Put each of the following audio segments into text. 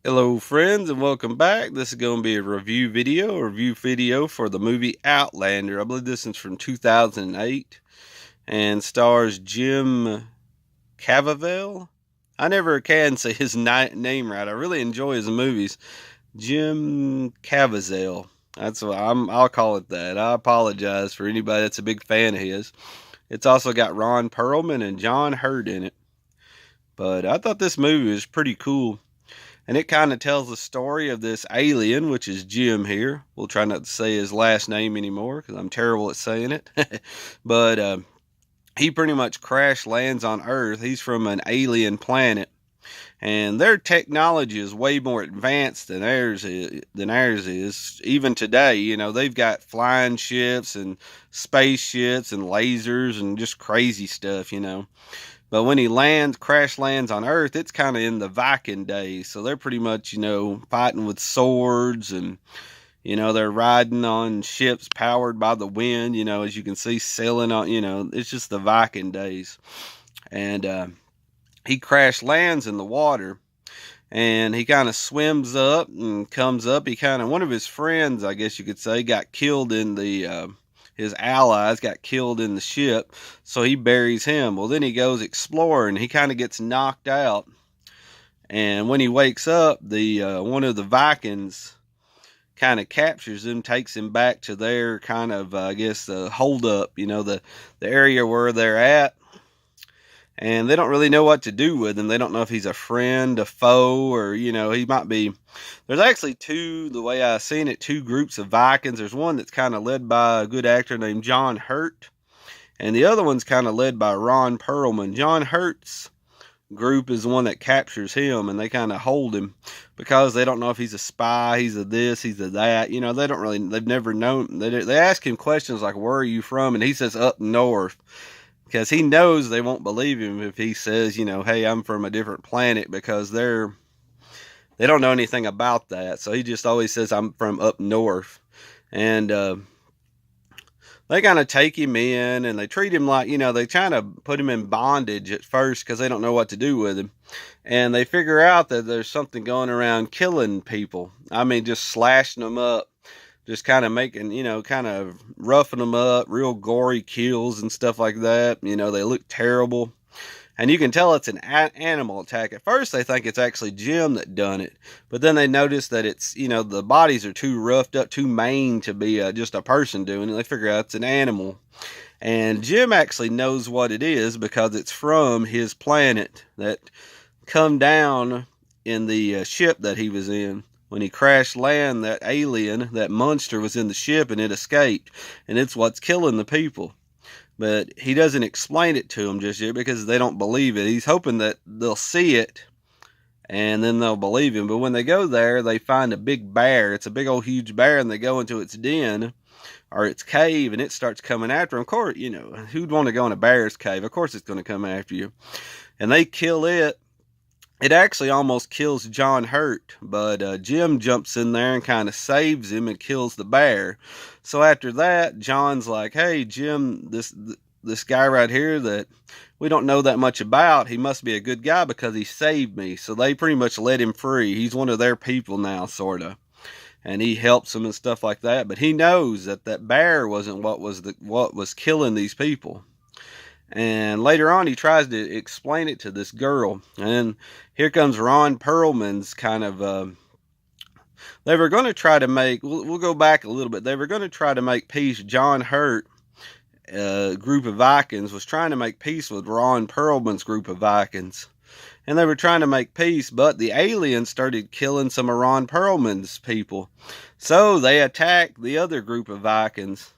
Hello friends and welcome back. This is going to be a review video for the movie Outlander. I believe this is from 2008 and stars Jim Caviezel. I never can say his name right. I really enjoy his movies. Jim Caviezel. That's what I'll call it that. I apologize for anybody that's a big fan of his. It's also got Ron Perlman and John Hurt in it. But I thought this movie was pretty cool. And it kind of tells the story of this alien, which is Jim here. We'll try not to say his last name anymore because I'm terrible at saying it. But he pretty much crash lands on Earth. He's from an alien planet. And their technology is way more advanced than ours is. Even today, they've got flying ships and spaceships and lasers and just crazy stuff. But when he crash lands on Earth, it's kind of in the Viking days. So they're pretty much, fighting with swords and, they're riding on ships powered by the wind, as you can see, sailing on, it's just the Viking days. And he crash lands in the water and he kind of swims up and comes up. One of his friends, I guess you could say, got killed in his allies got killed in the ship, so he buries him. Well, then he goes exploring. He kind of gets knocked out, and when he wakes up, the one of the Vikings kind of captures him, takes him back to their kind of, I guess, the hold up, the area where they're at. And they don't really know what to do with him. They don't know if he's a friend, a foe, or, he might be. There's actually the way I've seen it, two groups of Vikings. There's one that's kind of led by a good actor named John Hurt, and the other one's kind of led by Ron Perlman. John Hurt's group is the one that captures him, and they kind of hold him because they don't know if he's a spy, he's a this, he's a that. They don't really, they've never known. They ask him questions like, "Where are you from?" And he says, "Up north." Because he knows they won't believe him if he says, "Hey, I'm from a different planet," because they don't know anything about that. So he just always says, "I'm from up north." And they kind of take him in and they treat him like, they try to put him in bondage at first because they don't know what to do with him. And they figure out that there's something going around killing people. I mean, just slashing them up, just kind of making, kind of roughing them up, real gory kills and stuff like that. They look terrible. And you can tell it's an animal attack. At first, they think it's actually Jim that done it. But then they notice that it's, the bodies are too roughed up, too maimed to be just a person doing it. They figure out it's an animal. And Jim actually knows what it is because it's from his planet that come down in the ship that he was in. When he crashed land, that alien, that monster was in the ship and it escaped. And it's what's killing the people. But he doesn't explain it to them just yet because they don't believe it. He's hoping that they'll see it and then they'll believe him. But when they go there, they find a big bear. It's a big old huge bear, and they go into its den or its cave and it starts coming after them. Of course, who'd want to go in a bear's cave? Of course it's going to come after you. And they kill it. It actually almost kills John Hurt, but Jim jumps in there and kind of saves him and kills the bear. So after that, John's like, "Hey, Jim, this guy right here that we don't know that much about, he must be a good guy because he saved me." So they pretty much let him free. He's one of their people now, sort of. And he helps them and stuff like that. But he knows that bear wasn't what was killing these people. And later on, he tries to explain it to this girl. And here comes Ron Perlman's kind of. They were going to try to make. We'll go back a little bit. They were going to try to make peace. John Hurt, group of Vikings, was trying to make peace with Ron Perlman's group of Vikings. And they were trying to make peace, but the aliens started killing some of Ron Perlman's people. So they attacked the other group of Vikings.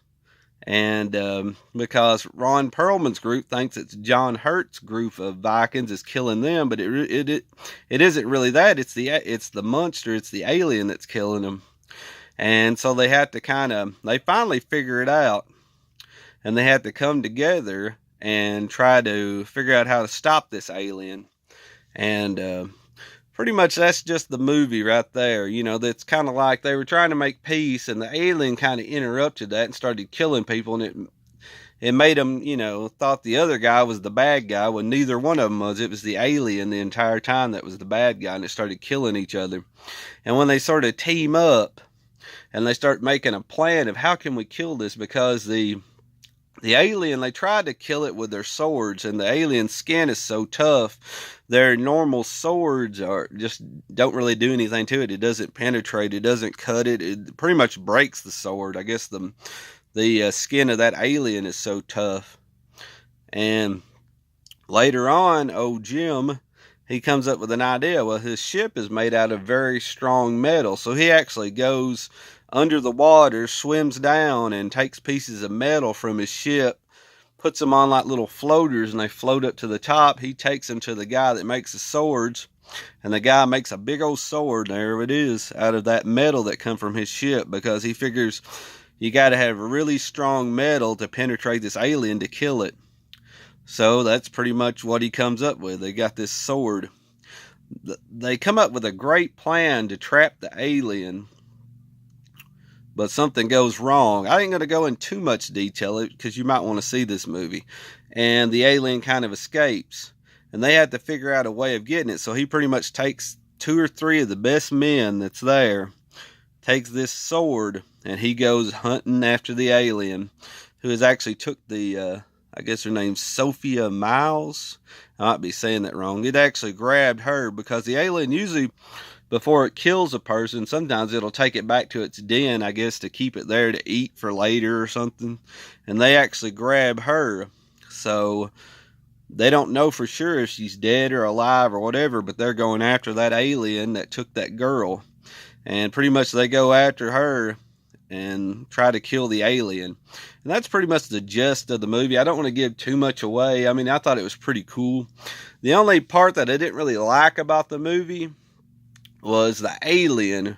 And because Ron Perlman's group thinks it's John Hurt's group of Vikings is killing them, but it isn't really that. It's the monster. It's the alien that's killing them. And so they had to they finally figure it out, and they had to come together and try to figure out how to stop this alien. And pretty much that's just the movie right there. That's kind of like they were trying to make peace and the alien kind of interrupted that and started killing people, and it made them, thought the other guy was the bad guy when neither one of them was. It was the alien the entire time that was the bad guy, and it started killing each other. And when they sort of team up and they start making a plan of how can we kill this, because the alien, they tried to kill it with their swords, and the alien skin is so tough, their normal swords are just don't really do anything to it. It doesn't penetrate, it doesn't cut it, it pretty much breaks the sword. I guess the skin of that alien is so tough. And later on, old Jim, he comes up with an idea. Well, his ship is made out of very strong metal, so he actually goes under the water, swims down, and takes pieces of metal from his ship, puts them on like little floaters, and they float up to the top. He takes them to the guy that makes the swords, and the guy makes a big old sword, there it is, out of that metal that come from his ship, because he figures you got to have really strong metal to penetrate this alien to kill it. So that's pretty much what he comes up with. They got this sword. They come up with a great plan to trap the alien, but something goes wrong. I ain't going to go in too much detail because you might want to see this movie. And the alien kind of escapes, and they have to figure out a way of getting it. So he pretty much takes 2 or 3 of the best men that's there, takes this sword, and he goes hunting after the alien, who has actually took the, I guess her name's Sophia Miles. I might be saying that wrong. It actually grabbed her, because the alien usually, before it kills a person, sometimes it'll take it back to its den, I guess, to keep it there to eat for later or something. And they actually grab her. So they don't know for sure if she's dead or alive or whatever, but they're going after that alien that took that girl. And pretty much they go after her and try to kill the alien. And that's pretty much the gist of the movie. I don't want to give too much away. I mean, I thought it was pretty cool. The only part that I didn't really like about the movie was the alien.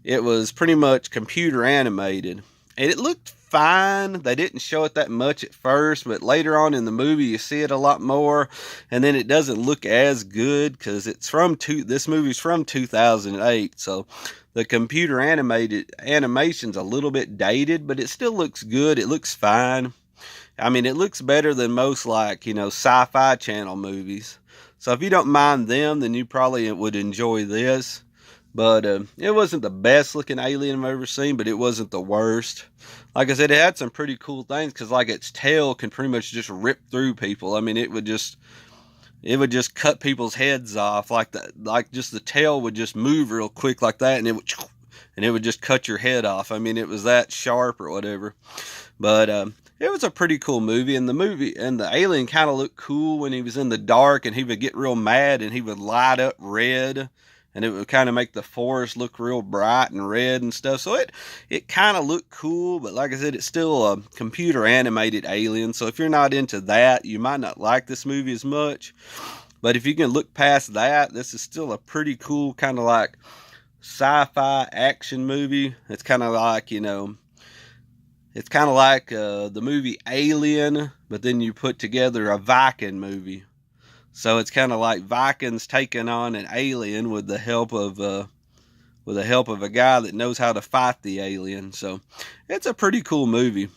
It was pretty much computer animated, and it looked fine. They didn't show it that much at first, but later on in the movie you see it a lot more, and then it doesn't look as good because this movie's from 2008, so the computer animation's a little bit dated, but it still looks good. It looks fine. I mean, it looks better than most, like, Sci-Fi Channel movies. So if you don't mind them, then you probably would enjoy this. But it wasn't the best looking alien I've ever seen, but it wasn't the worst. Like I said, it had some pretty cool things, because like its tail can pretty much just rip through people. I mean, it would just cut people's heads off, like just the tail would just move real quick like that, and it would just cut your head off. I mean, it was that sharp or whatever. But it was a pretty cool movie, and the alien kind of looked cool when he was in the dark, and he would get real mad and he would light up red, and it would kind of make the forest look real bright and red and stuff. So it kind of looked cool, but like I said, it's still a computer animated alien. So if you're not into that, you might not like this movie as much. But if you can look past that, this is still a pretty cool kind of like sci-fi action movie. It's kind of like, it's kind of like the movie Alien, but then you put together a Viking movie. So it's kind of like Vikings taking on an alien with the help of a guy that knows how to fight the alien. So it's a pretty cool movie.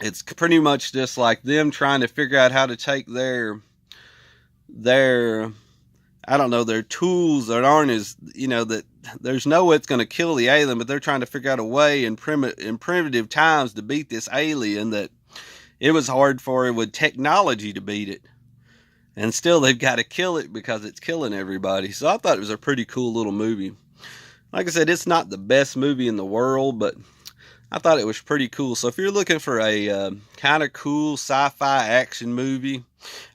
It's pretty much just like them trying to figure out how to take their I don't know, their tools that aren't as, that there's no way it's going to kill the alien, but they're trying to figure out a way in primitive times to beat this alien that it was hard for it with technology to beat it. And still they've got to kill it because it's killing everybody. So I thought it was a pretty cool little movie. Like I said, it's not the best movie in the world, but I thought it was pretty cool. So if you're looking for a kind of cool sci-fi action movie,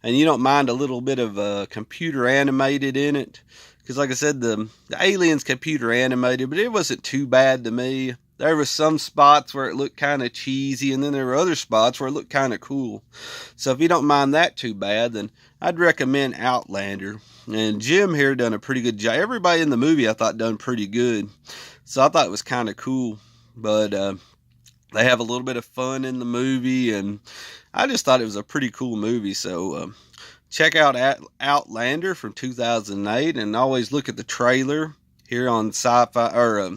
and you don't mind a little bit of computer animated in it, because like I said, the alien's computer animated, but it wasn't too bad to me. There were some spots where it looked kind of cheesy, and then there were other spots where it looked kind of cool. So if you don't mind that too bad, then I'd recommend Outlander. And Jim here done a pretty good job. Everybody in the movie I thought done pretty good. So I thought it was kind of cool. But they have a little bit of fun in the movie, and I just thought it was a pretty cool movie. So check out Outlander from 2008, and always look at the trailer. here on Sci-Fi, or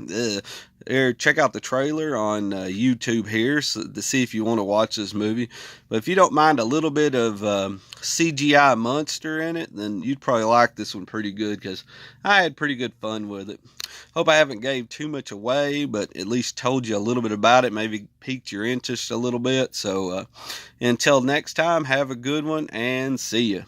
here, check out the trailer on YouTube here to see if you want to watch this movie. But if you don't mind a little bit of CGI monster in it, then you'd probably like this one pretty good, because I had pretty good fun with it. Hope I haven't gave too much away, but at least told you a little bit about it, maybe piqued your interest a little bit. So until next time, have a good one, and see ya.